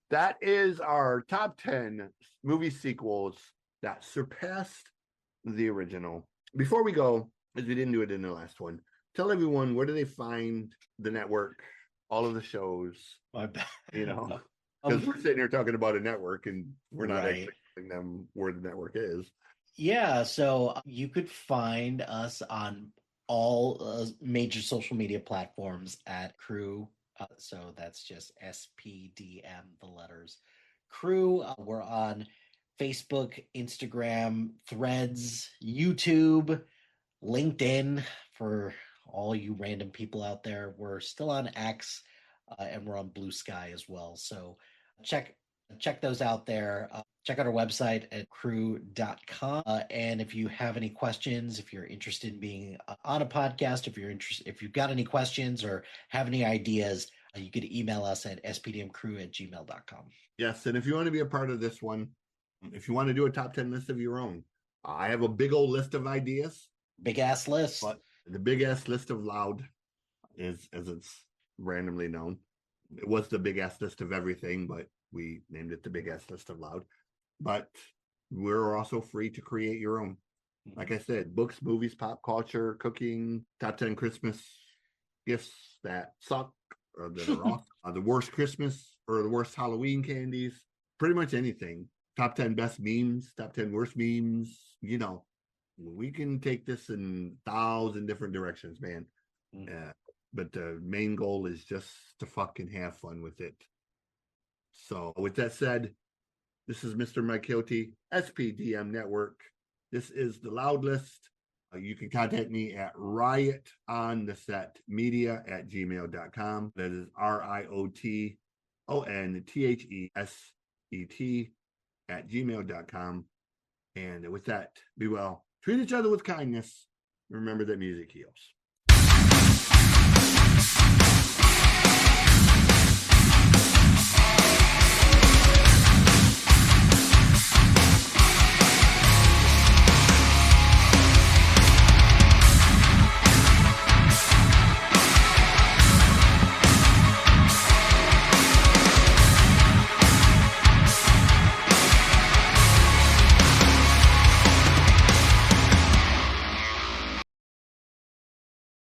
that is our top 10 movie sequels that surpassed the original. Before we go, as we didn't do it in the last one, tell everyone, where do they find the network, all of the shows? My bad. You know, because we're sitting here talking about a network and we're not actually telling them where the network is. Yeah, so you could find us on all major social media platforms at Crew. So that's just SPDM, the letters. Crew. We're on Facebook, Instagram, Threads, YouTube, LinkedIn for all you random people out there. We're still on X, and we're on Blue Sky as well. So check check those out there. Check out our website at crew.com. And if you have any questions, if you're interested in being on a podcast, if you've got any questions or have any ideas, you could email us at spdmcrew@gmail.com. Yes, and if you want to be a part of this one, if you want to do a top 10 list of your own, I have a big old list of ideas. Big ass list. But the big ass list of loud is, as it's randomly known. It was the big ass list of everything, but we named it the big ass list of loud. But we're also free to create your own. Like I said, books, movies, pop culture, cooking, top 10 Christmas gifts that suck or that are off, the worst Christmas or the worst Halloween candies, pretty much anything. Top 10 best memes, top 10 worst memes, we can take this in 1,000 different directions, man. But the main goal is just to fucking have fun with it. So with that said, this is Mr. Mike Hilty, SPDM Network. This is the Loud List. You can contact me at riotonthesetmedia@gmail.com. That is RIOTONTHESET@gmail.com. And with that, be well. Treat each other with kindness. Remember that music heals.